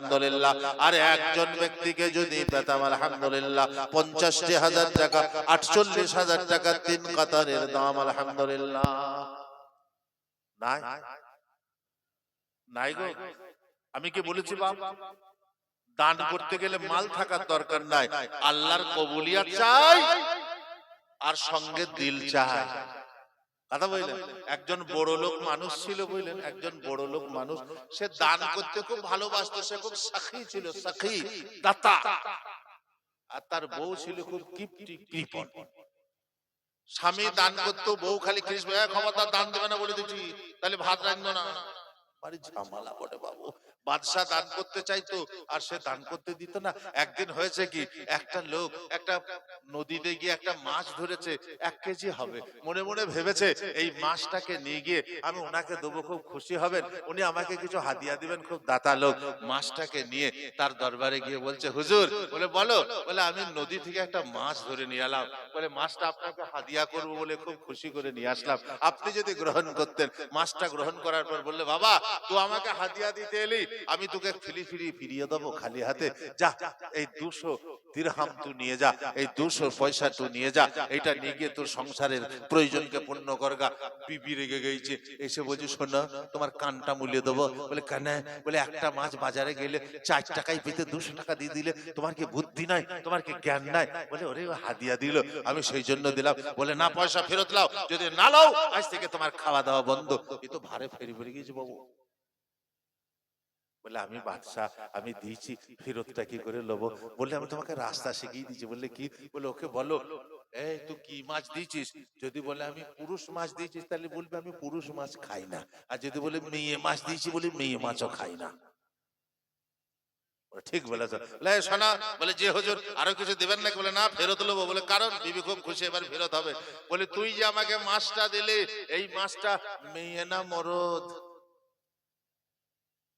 আলহামদুলিল্লাহ। আর একজন ব্যক্তিকে যদি পেতাম আলহামদুলিল্লাহ 50,000 টাকা, 48,000 টাকা 3 কাতারের দাম আলহামদুলিল্লাহ। নাই নাই গো, আমি কি বলেছি বাপ? দান করতে গেলে মাল থাকার দরকার নাই, আল্লাহর কবুলিয়াত চাই আর সঙ্গে দিল চাই। কথা বললেন। একজন বড় লোক মানুষ ছিল, বুঝলেন, একজন বড় লোক মানুষ, সে দান করতে খুব ভালোবাসতো, সে খুব সাখী ছিল, সাখী দাতা। আর তার বউ ছিল খুব কিপটি কৃপণ। স্বামী দান করতো, বউ খালি কৃষ্ণ ক্ষমতা দান দেবে না বলে দিচ্ছি, তাহলে ভাত রাখবো না। বাড়ি ঝামেলা বটে বাবু। বাদশাহ দান করতে চাইতো আর সে দান করতে দিত না। একদিন হয়েছে কি, একটা লোক একটা নদীতে গিয়ে একটা মাছ ধরেছে, 1 কেজি হবে। মনে মনে ভেবেছে এই মাছটাকে নিয়ে গিয়ে আমি ওনাকে দেবো, খুব খুশি হবেন, উনি আমাকে কিছু হাদিয়া দিবেন, খুব দাতা লোক। মাছটাকে নিয়ে তার দরবারে গিয়ে বলছে, হুজুর, বলে বলো, বলে আমি নদী থেকে একটা মাছ ধরে নিয়ে এলাম, বলে মাছটা আপনাকে হাদিয়া করবো বলে খুব খুশি করে নিয়ে আসলাম, আপনি যদি গ্রহণ করতেন। মাছটা গ্রহণ করার পর বললে, বাবা তুই আমাকে হাদিয়া দিতে এলি, আমি তোকে ফিরিয়ে দেবো খালি হাতে। যা, এই 200 দিরহাম তুই নিয়ে যা, এই 200 পয়সা তুই নিয়ে যা, এটা নিয়ে গিয়ে তোর সংসারের প্রয়োজনকে পূর্ণ করগা। বিবি রেগে গেছে, এসে বলছে, শোনো, তোমার কানটা মুলিয়ে দেবো। বলে কেন? বলে একটা মাছ বাজারে গেলে 4 টাকায় পেতে 200 টাকা দিয়ে দিলে, তোমার কি বুদ্ধি নাই, তোমার কি জ্ঞান নাই? বলে ওরে হাদিয়া দিল, আমি সেই জন্য দিলাম। বলে না, পয়সা ফেরত লাও, যদি না লাও আজ থেকে তোমার খাওয়া দাওয়া বন্ধ। এ তো ভারে ফেরি ফেরি গেছে বাবু। বলে আমি বাদশা, আমি দিয়েছি, ফেরতটা কি করে লব? বললে আমি তোমাকে রাস্তা শিখিয়ে দিয়েছি। বললে কি? বলে ওকে বলো, এই তুই কি মাছ দিয়েছিস? যদি বলে আমি পুরুষ মাছ দিয়েছিস, তাহলে বলবে আমি পুরুষ মাছ খাই না। আর যদি বলে মেয়ে মাছ দিয়েছি, বলে মেয়ে মাছও খাই না। ঠিক বলেছ। শোনা, বলে যে হুজুর আরো কিছু দিবেন না? বলে না, ফেরত লবো। বলে কারণ? বিবি খুব খুশি, এবার ফেরত হবে। বলে তুই যে আমাকে মাছটা দিলি, এই মাছটা মেয়ে না মরদ?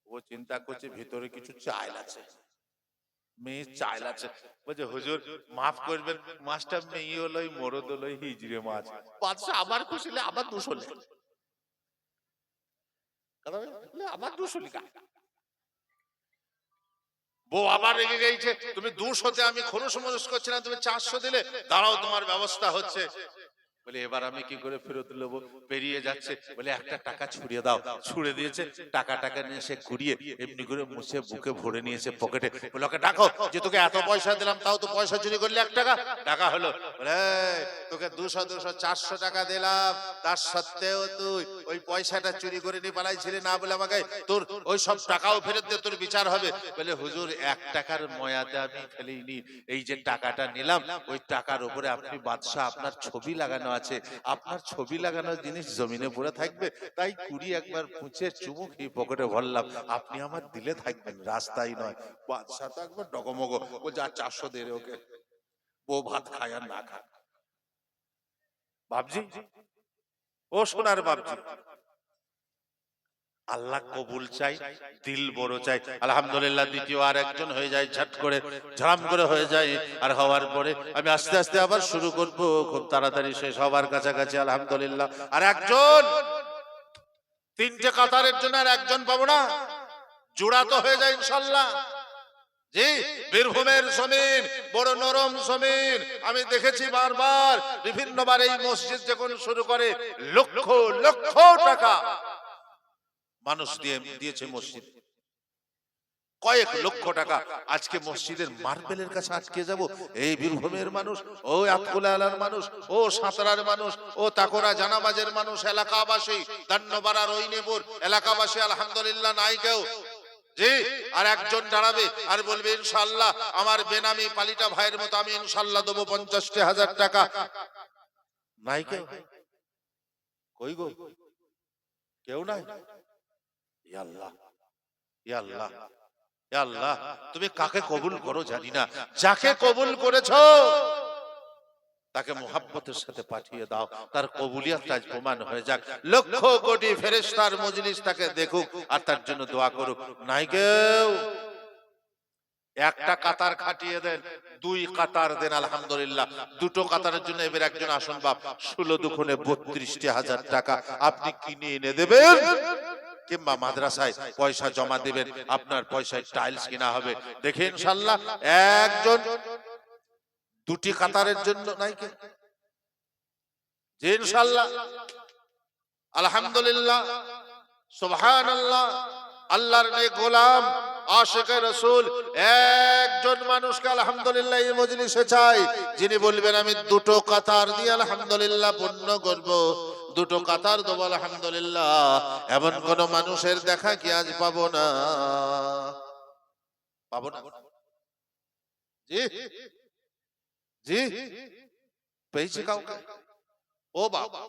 ও চিন্তা করছে ভিতরে কিছু চাইল আছে, মেয়ে চাইল আছে। বলছে হুজুর মাফ করবেন, মাছটা মেয়ে হলোই মরদ হলোই হিজড়ে মাছ। বাদশাহ আবার খুশি, আবার 200 লেখা, আবার 200 লেখা। বউ আবার রেগে গেছে, তুমি 200-তে আমি খরচ মরচ করছিলাম, তুমি 400 দিলে, দাঁড়াও তোমার ব্যবস্থা হচ্ছে। বলে এবার আমি কি করে ফেরত নেবো? পেরিয়ে যাচ্ছে, বলে একটা টাকা ছুড়িয়ে দাও। ছুড়ে দিয়েছে, টাকা নিয়ে সে কুড়িয়ে এমনি করে মুছে বুকে ভরে নিয়েছে পকেটে। বলে ওকে ডাকো, যে তোকে এত পয়সা দিলাম, তাও তো পয়সা চুরি করলি 1 টাকা। টাকা হলো, বলে তোকে 200 400 টাকা দিলাম, তার সত্ত্বেও তুই ওই পয়সাটা চুরি করে নিয়ে পালাইছিলি না, বলে আমাকে তোর ওই সব টাকাও ফেরত দে, তোর বিচার হবে। বলে হুজুর 1 টাকার ময়াতে আমি ফেলিনি, এই যে টাকাটা নিলাম, ওই টাকার উপরে আপনি বাদশা, আপনার ছবি লাগানো আছে, আপনার ছবি লাগানো জিনিস জমিনে পড়ে থাকবে, তাই কুড়ি একবার পুঁছে চুমুক এই পকেটে ভরলাম, আপনি আমার দিলে থাকবেন, রাস্তায় নয়। বাদশা তো একবার ডগমগ, ও যা 400 দে রে ওকে, ও ভাত খায় আর না খায়। বাবজি, ও সোনার বাবজি, আল্লাহ কবুল চাই, দিল বড় চাই। আলহামদুলিল্লাহ দ্বিতীয় আর একজন হয়ে যায়, ঝট করে ঝাম করে হয়ে যায়। আর হওয়ার পরে আমি আস্তে আস্তে আবার শুরু করব, খুব তাড়াতাড়ি শেষ হবার কাছাকাছি। আলহামদুলিল্লাহ আর একজন, 3টে কাতারের জন্য আর একজন পাবো না, জোড়া তো হয়ে যায় ইনশাল্লাহ। জি, বীরভূমের জমিন বড় নরম জমিন, আমি দেখেছি বারবার, বিভিন্নবার এই মসজিদ যখন শুরু করে লক্ষ লক্ষ টাকা মানুষ দিয়েছে মসজিদ, কয়েক লক্ষ টাকা। আজকে মসজিদের মার্বেলের কাছে আটকে যাব, এই বীরভূমের মানুষ, ও আতকুলা এলাকার মানুষ, ও সাঁতরার মানুষ, ও তাকোরা জানাবাজের মানুষ, এলাকাবাসী, দান্নবাড়া রইনেপুর এলাকাবাসী, আলহামদুলিল্লাহ নাই কেউ। জি, আর একজন দাঁড়াবে আর বলবে ইনশাআল্লাহ আমার বেনামি পালিটা ভাইয়ের মতো আমি ইনশাআল্লাহ দেবো 50,000 টাকা। নাই কেউ, কই গো, কেউ নাই। ইয়া আল্লাহ, ইয়া আল্লাহ, ইয়া আল্লাহ, তুমি কাকে কবুল করো জানি না, যাকে কবুল করেছো তাকে মুহাব্বতের সাথে পাঠিয়ে দাও, তার কবুলিয়াত আজ প্রমাণ হয়ে যাক, লক্ষ কোটি ফেরেশতার মজলিস তাকে দেখুক আর তার জন্য দোয়া করুক। নাই কেউ। একটা কাতার খাটিয়ে দেন, 2 কাতার দেন, আলহামদুলিল্লাহ। 2টো কাতারের জন্য এবার একজন আসন বাপ 16 দুগুণে 32,000 টাকা আপনি কিনে এনে দেবেন। কিংবা মাদ্রাসায় পয়সা জমা দিবেন, আপনার পয়সায় টাইলস কিনা হবে। দেখে ইনশাআল্লাহ একজন দুটি কাতারের জন্য নাই কে, যে ইনশাআল্লাহ আলহামদুলিল্লাহ সুবহানাল্লাহ আল্লাহর নেক গোলাম আশিকে রাসূল একজন মানুষকে আলহামদুলিল্লাহ এই মজলিসে চাই, যিনি বলবেন আমি দুটো কাতার দিয়ে আলহামদুলিল্লাহ পূর্ণ করব, দুটো কাতার দেবো আলহামদুলিল্লাহ। এমন কোন মানুষের দেখা কি আজ পাবো না? পাবো না? জি জি পেয়েছি কাউকে? ও বাবা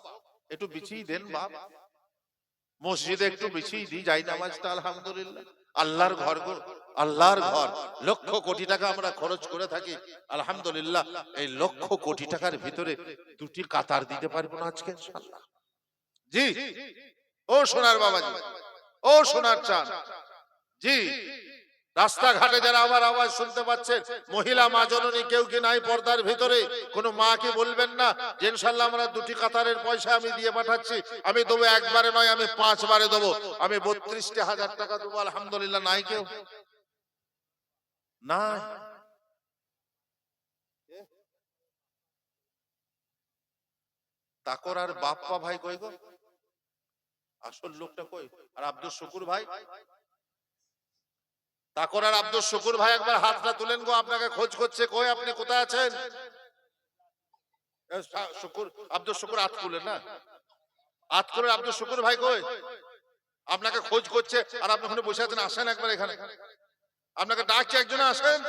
একটু বিছিয়ে দেন বাবা, মসজিদে একটু বিছিয়ে দিই যাই নামাজটা আলহামদুলিল্লাহ। আল্লাহর ঘর গো, আল্লাহর ঘর, লক্ষ কোটি টাকা আমরা খরচ করে থাকি আলহামদুলিল্লাহ। এই লক্ষ কোটি টাকার ভিতরে দুটি কাতার দিতে পারবো না আজকে ইনশাআল্লাহ? জি ও সোনার বাবাজি, ও সোনার চাঁদ জি, রাস্তাঘাটে যারা আমার আওয়াজ শুনতে পাচ্ছেন, মহিলা মা জননী কেউ কি নাই পর্দার ভিতরে? কোন মা কি বলবেন না যে ইনশাআল্লাহ আমরা দুটি কাতারের পয়সা আমি দিয়ে পাঠাচ্ছি, আমি দেবো একবারে নয়, আমি 5 বারে দেবো, আমি 32,000 টাকা দেবো আলহামদুলিল্লাহ? নাই কেউ? না তাকর আর বাপ্পা ভাই কই গো? আসল লোকটা কই? আর আব্দুল শুকুর ভাই, তাকর আর আব্দুল শুকুর ভাই একবার হাতটা তুলেন গো, আপনাকে খোঁজ করছে, কই আপনি কোথায় আছেন? শুকুর, আব্দুল শুকুর হাত তুলেন না, হাত করে আব্দুল শুকুর ভাই কই? আপনাকে খোঁজ করছে আর আপনি ওখানে বসে আছেন, আসেন একবার এখানে, আপনাকে ডাকছে একজনে, আসেন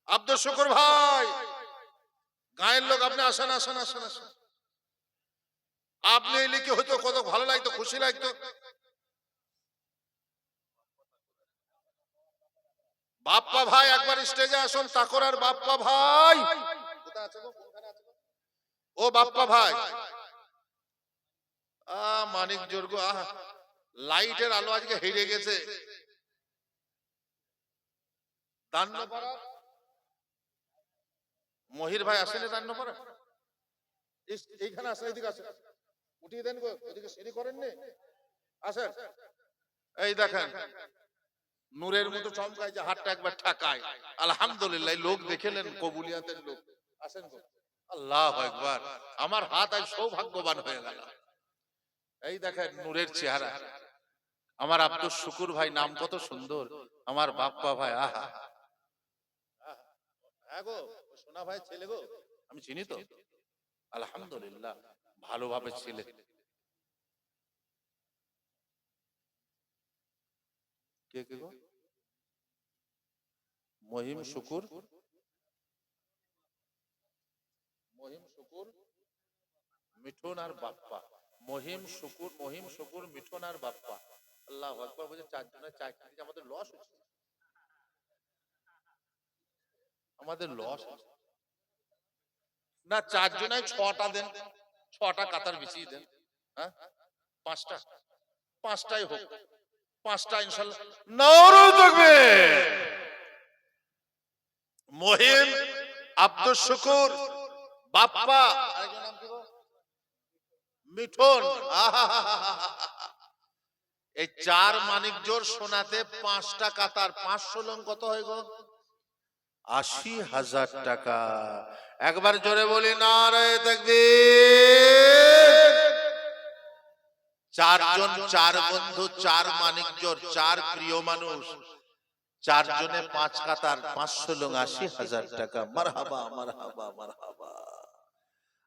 আব্দুল শুকুর ভাই, গায়ের লোক, আপনি আসেন আসেন আসেন আসেন। আপনি এলে কি হয়তো কত ভালো লাগতো, খুশি লাগতো। বাপ্পা ভাই একবার স্টেজে আসুন, তাকর আর বাপ্পা ভাই ও বাপ্পা ভাই, মানিক জোরগো, লাইটের আলো আজকে হেরে গেছে। মহির ভাই আসেনি দান্নপাড়া, এইখানে আসেন, এদিকে আসেন, উঠিয়ে দেন গো, এদিকে সিঁড়ি করেন নি, আসেন। এই দেখেন নূরের মতো চমকায়, যে হাতটা একবার ঠাকায় আলহামদুলিল্লাহ, লোক দেখেলেন কবুলিয়াতের লোক, আসেন গো। আল্লাহু আকবার, আমার হাত আজ সৌভাগ্যবান হয়ে গেল। এই দেখেন নূরের চেহারা, আমার আব্দুল শুকুর ভাই, নাম কত সুন্দর, আমার বাপ্পা ভাই, আহা হ্যাঁ গো সোনা ভাই ছেলে গো, আমি চিনি তো আলহামদুলিল্লাহ, ভালোভাবে ছেলে। কে কে গো? মহিম শুকুর, মহিম শুকুর, মিঠুন আর বাপ্পা, মহিম শুকুর, মহিম শুকুর, মিঠুন আর বাপ্পা। আল্লাহু আকবার, বলছে চারজনের চাকরি, আমাদের লস হচ্ছে, আমাদের লস না, চারজনায় 6টা দেন, 6টা কাতার বিছিয়ে দেন, হ্যাঁ 5টা, 5টাই হোক, 5টা ইনশাআল্লাহ। নারে তাকবীর। মহিম, আব্দুল শুকুর, বাপ্পা, আরেকজন নাম কি গো? মিঠুন, এই 4 মানিক জোর সোনাতে 5টা কাতার, 500 লং কত হয় গো? 80,000 টাকা। একবার জোরে বলি নারে তাকবীর। 4 জন, 4 বন্ধু, 4 মানিক জোর, 4 প্রিয় মানুষ, 4 জনে 5 কাতার, 500 লং, 80,000 টাকা। মারহাবা মারহাবা মারহাবা।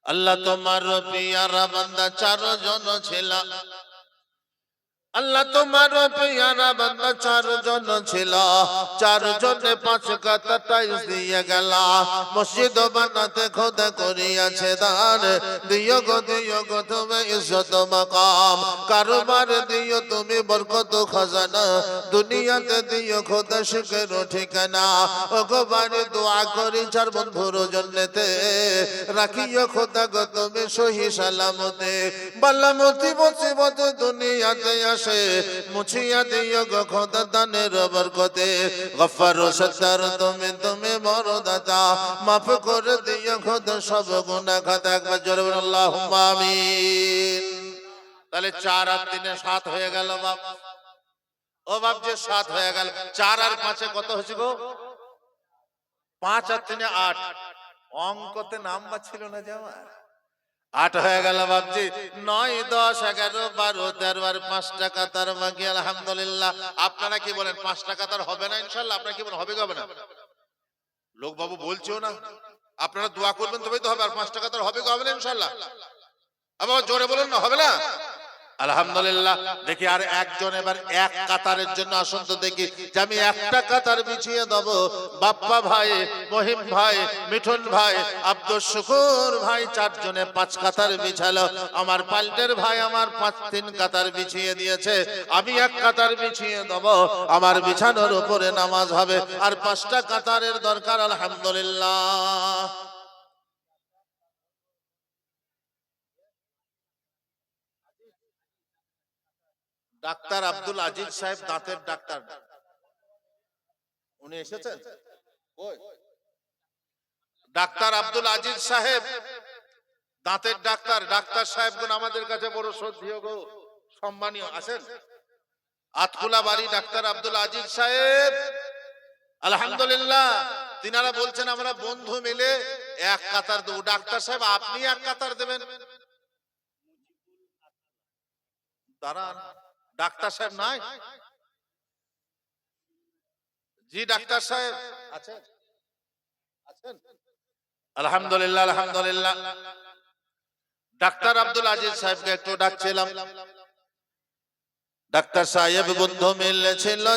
আল্লাহ তোমার পিয়ারা বান্দা 4 জন ছিল, আল্লাহ তোমার পিয়ারা বান্দা 4 জন ছিল, 4 জনে 5 কাতার টাইলস দিয়ে গেল, মসজিদ বানাতে খোদা করিয়াছে দান, দিও গো তুমি ইজ্জত মাকাম, কারবার দিও তুমি বরকত খাজানা, দুনিয়াতে দিও খোদা শুকর ঠিকানা। ও গো বারে দোয়া করি 4 বন্ধুর জন্নতে, রাখিও খোদা গো তুমি সহি সালামতে, বালামতি মুসিবত দুনিয়াতে মুছিয়া দিও গো খোদা দানের বরকতে, গফফার ও সত্তার তুমি বড় দাতা, মাফ করে দিও খোদা সব গুনাহ খাতা। একবার জোরে বলুন আল্লাহুম্মা আমিন। তাহলে তাহলে 4 আর 3 এ 7 হয়ে গেল বাপ। ও বাপ যে 7 হয়ে গেল, 4 আর 5 এ কত হচ্ছে গো? 5 আর 3 এ 8। অঙ্কতে নাম্বার ছিল না যে আমার। 8 হয়ে গেল বাপজি। 9, 10, 11, 12, 13 আর 5টা কাতার বাকি আলহামদুলিল্লাহ। আপনারা কি বলেন 5টা কাতার হবে না ইনশাআল্লাহ? আপনারা কি বলেন হবে কি হবে না? লোক বাবু বলছেও না। আপনারা দোয়া করবেন তবেই তো হবে। আর 5টা কাতার হবে কি হবে না ইনশাআল্লাহ? আবার জোরে বলুন না, হবে না? আলহামদুলিল্লাহ। দেখি আর একজন এবার এক কাতারের জন্য আসুন তো দেখি যে আমি একটা কাতার বিছিয়ে দেব। বাপ্পা ভাই, মহিম ভাই, মিঠুন ভাই, আব্দুল শুকুর ভাই 4 জনে 5 কাতার বিছালো। আমার পাল্টের ভাই আমার 3 কাতার বিছিয়ে দিয়েছে। আমি এক কাতার বিছিয়ে দেব। আমার বিছানোর উপরে নামাজ হবে। আর 5টা কাতারের দরকার আলহামদুলিল্লাহ। ডাক্তার আব্দুল আজিজ সাহেব, দাঁতের ডাক্তার, উনি এসেছেন? কই? ডাক্তার আব্দুল আজিজ সাহেব, দাঁতের ডাক্তার। ডাক্তার সাহেবগণ আমাদের কাছে বড় শ্রদ্ধেয় গো, সম্মানীয়। আছেন আতকুলা বাড়ি ডাক্তার আব্দুল আজিজ সাহেব আলহামদুলিল্লাহ। তিনারা বলছেন আমরা বন্ধু মিলে এক কাতার দেবো। ডাক্তার সাহেব আপনি এক কাতার দেবেন? দাঁড়ান, ডাক্তার সাহেব নাই? জি ডাক্তার সাহেব আছেন? আছেন আলহামদুলিল্লাহ। আলহামদুলিল্লাহ। ডাক্তার আব্দুল আজিজ সাহেবকে একটু ডাকছিলাম। ডাক্তার সাহেব বন্ধু মিলেছিল